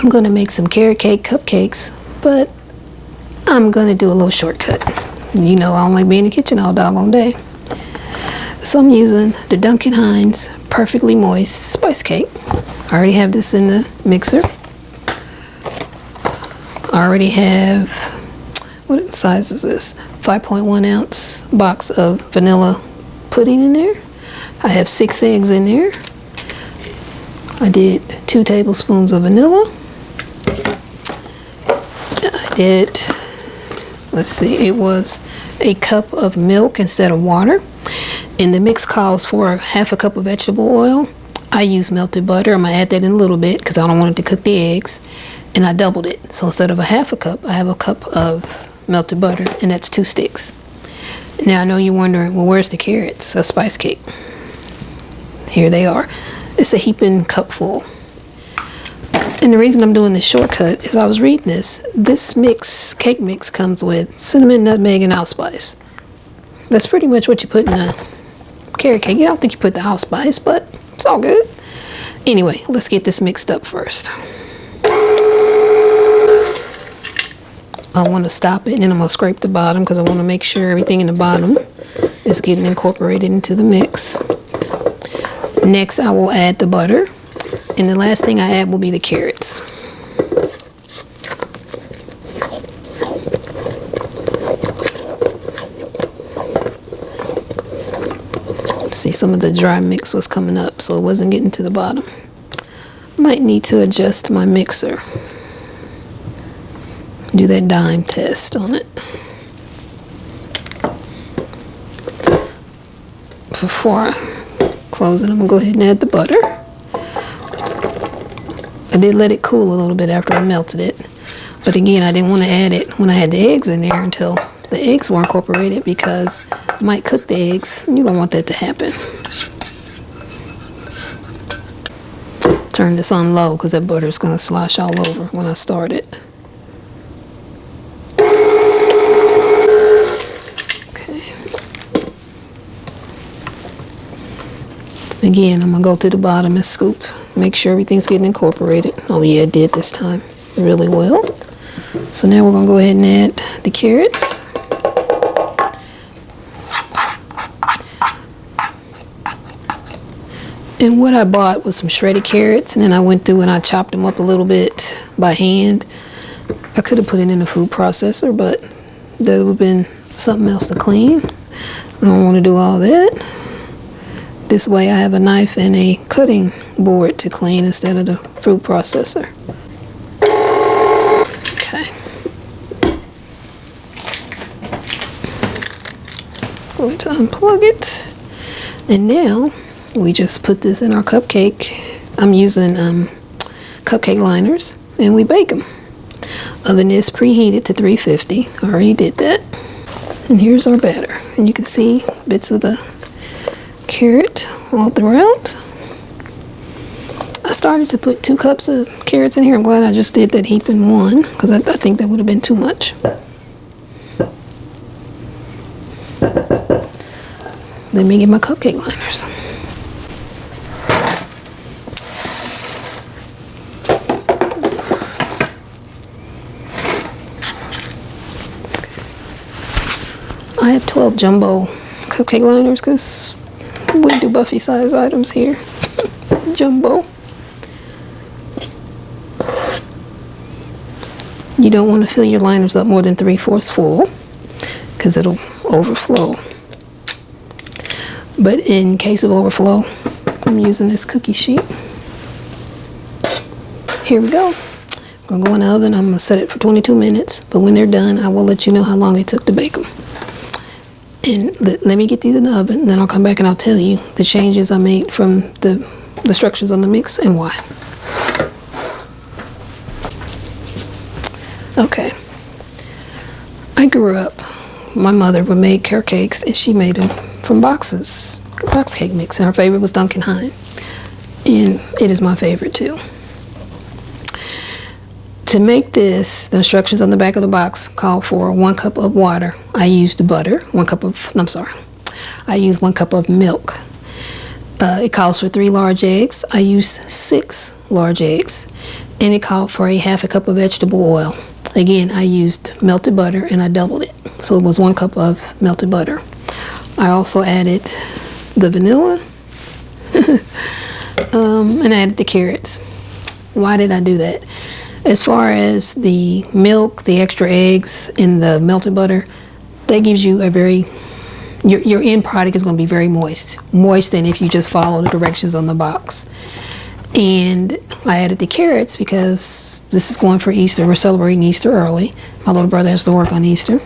I'm going to make some carrot cake cupcakes, but I'm going to do a little shortcut. You know, I don't like being in the kitchen all doggone day. So I'm using the Duncan Hines Perfectly Moist Spice Cake. I already have this in the mixer. I already have, what size is this? 5.1 ounce box of vanilla pudding in there. I have 6 eggs in there. I did 2 tablespoons of vanilla. I did, let's see, it was a cup of milk instead of water. And the mix calls for 1/2 cup of vegetable oil. I use melted butter. I'm gonna add that in a little bit because I don't want it to cook the eggs. And I doubled it. So instead of 1/2 cup, I have a cup of melted butter, and that's 2 sticks. Now I know you're wondering, well, where's the carrots? A spice cake. Here they are. It's a heaping cupful. And the reason I'm doing this shortcut is I was reading this. This mix, cake mix, comes with cinnamon, nutmeg, and allspice. That's pretty much what you put in a carrot cake. I don't think you put the allspice, but it's all good. Anyway, let's get this mixed up first. I want to stop it, and then I'm going to scrape the bottom because I want to make sure everything in the bottom is getting incorporated into the mix. Next, I will add the butter, and the last thing I add will be the carrots. See, some of the dry mix was coming up, so it wasn't getting to the bottom. Might need to adjust my mixer. Do that dime test on it. Before I close it, I'm gonna go ahead and add the butter. I did let it cool a little bit after I melted it, but again, I didn't want to add it when I had the eggs in there until the eggs were incorporated because I might cook the eggs. You don't want that to happen. Turn this on low because that butter is gonna slosh all over when I start it. Again, I'm going to go to the bottom and scoop. Make sure everything's getting incorporated. Oh yeah, it did this time really well. So now we're going to go ahead and add the carrots. And what I bought was some shredded carrots, and then I went through and I chopped them up a little bit by hand. I could have put it in a food processor, but that would have been something else to clean. I don't want to do all that. This way I have a knife and a cutting board to clean instead of the food processor. Okay. Going to unplug it. And now we just put this in our cupcake. I'm using cupcake liners, and we bake them. Oven is preheated to 350. I already did that. And here's our batter. And you can see bits of the carrot all throughout. I started to put 2 cups of carrots in here. I'm glad I just did that heap in one because I think that would have been too much. Let me get my cupcake liners. I have 12 jumbo cupcake liners because we do Buffy size items here. Jumbo. You don't want to fill your liners up more than 3/4 full because it'll overflow. But in case of overflow, I'm using this cookie sheet. Here we go. I'm going to go in the oven. I'm going to set it for 22 minutes. But when they're done, I will let you know how long it took to bake them. And let me get these in the oven, and then I'll come back and I'll tell you the changes I made from the instructions on the mix and why. Okay. I grew up, my mother would make carrot cakes, and she made them from boxes, box cake mix, and her favorite was Duncan Hines. And it is my favorite too. To make this, the instructions on the back of the box call for 1 cup of water. I used butter, I used 1 cup of milk. It calls for 3 large eggs. I used 6 large eggs. and it called for a half a cup of vegetable oil. Again, I used melted butter and I doubled it, so it was 1 cup of melted butter. I also added the vanilla and I added the carrots. Why did I do that? As far as the milk, the extra eggs, and the melted butter, that gives you a very, your end product is going to be very moist than if you just follow the directions on the box. And I added the carrots because this is going for Easter. We're celebrating Easter early. My little brother has to work on Easter.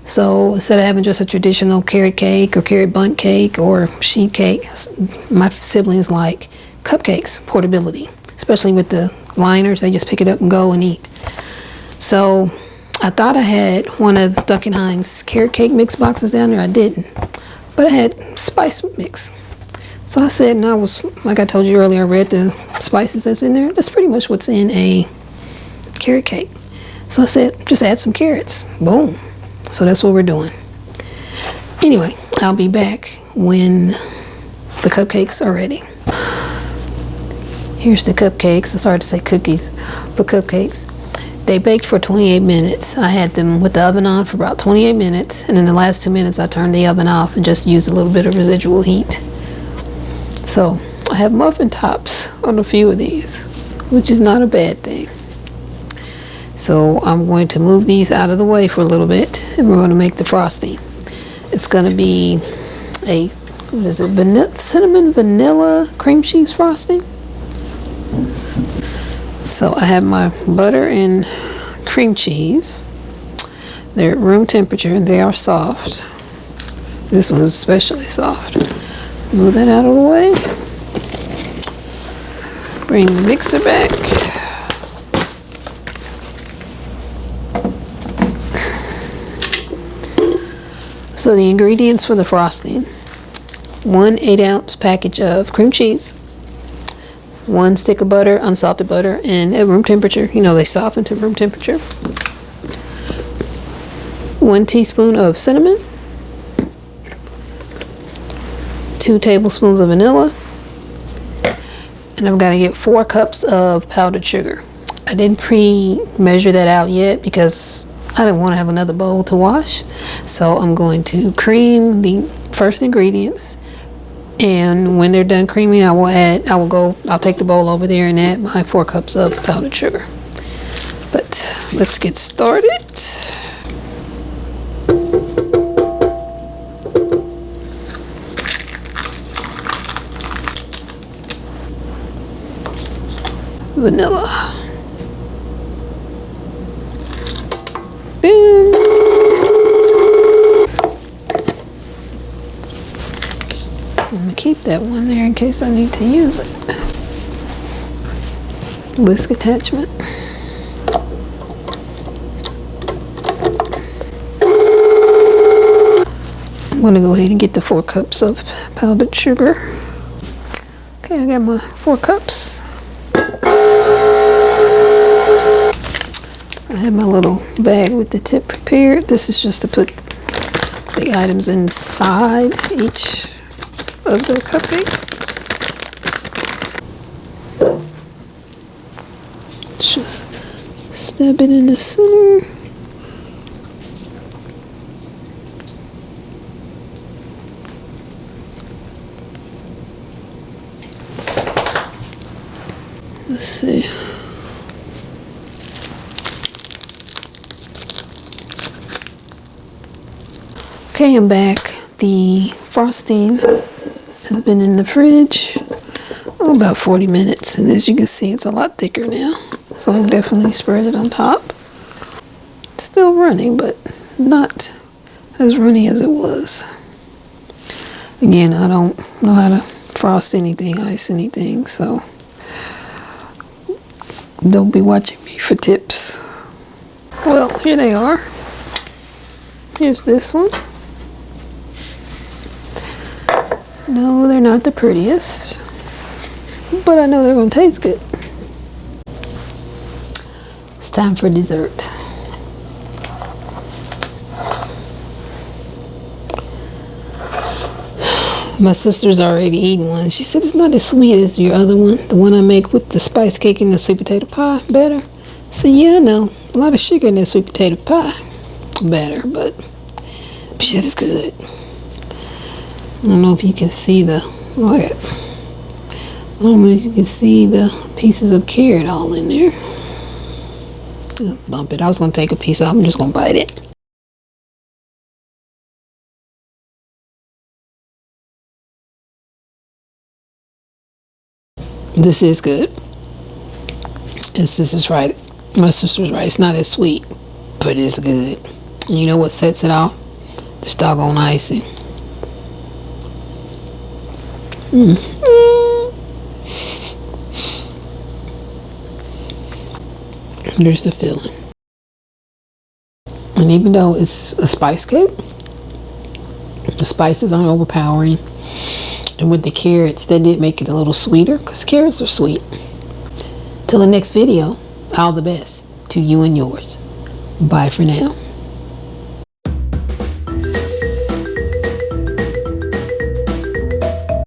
So instead of having just a traditional carrot cake or carrot bundt cake or sheet cake, my siblings like cupcakes, portability, especially with the liners. They just pick it up and go and eat. So I thought I had one of Duncan Hines carrot cake mix boxes down there. I didn't, but I had spice mix. So I said, and I was, like I told you earlier, I read the spices that's in there. That's pretty much what's in a carrot cake. So I said, just add some carrots. Boom. So that's what we're doing. Anyway, I'll be back when the cupcakes are ready. Here's the cupcakes. It's hard to say cookies, but cupcakes. They baked for 28 minutes. I had them with the oven on for about 28 minutes, and in the last 2 minutes I turned the oven off and just used a little bit of residual heat. So I have muffin tops on a few of these, which is not a bad thing. So I'm going to move these out of the way for a little bit, and we're going to make the frosting. It's going to be a, what is it, cinnamon vanilla cream cheese frosting. So I have my butter and cream cheese. They're at room temperature and they are soft. This one is especially soft. Move that out of the way. Bring the mixer back. So the ingredients for the frosting: 1 8-ounce package of cream cheese, 1 stick of butter, unsalted butter, and at room temperature. You know, they soften to room temperature. 1 teaspoon of cinnamon, 2 tablespoons of vanilla, and I've got to get 4 cups of powdered sugar. I didn't pre-measure that out yet because I didn't want to have another bowl to wash. So I'm going to cream the first ingredients, and when they're done creaming, I'll take the bowl over there and add my 4 cups of powdered sugar. But let's get started. Vanilla. And I'm gonna keep that one there in case I need to use it. Whisk attachment. I'm gonna go ahead and get the 4 cups of powdered sugar. Okay, I got my 4 cups. I have my little bag with the tip prepared. This is just to put the items inside each of the cupcakes. Just stab it in the center. Let's see. Okay, I'm back. The frosting has been in the fridge about 40 minutes, and as you can see, it's a lot thicker now. So I definitely spread it on top. It's still running, but not as runny as it was. Again, I don't know how to frost anything, ice anything, so don't be watching me for tips. Well, here they are. Here's this one. No, they're not the prettiest, but I know they're going to taste good. It's time for dessert. My sister's already eaten one. She said it's not as sweet as your other one. The one I make with the spice cake and the sweet potato pie. Better. So yeah, I know. A lot of sugar in that sweet potato pie. Better, but she said it's good. I don't know if you can see the... Look at it. I don't know if you can see the pieces of carrot all in there. Bump it. I was going to take a piece out. I'm just going to bite it. This is good. This is right. My sister's right. It's not as sweet, but it's good. And you know what sets it off? This doggone icing. There's the filling. And even though it's a spice cake, the spices aren't overpowering. And with the carrots, that did make it a little sweeter because carrots are sweet. Till the next video, all the best to you and yours. Bye for now.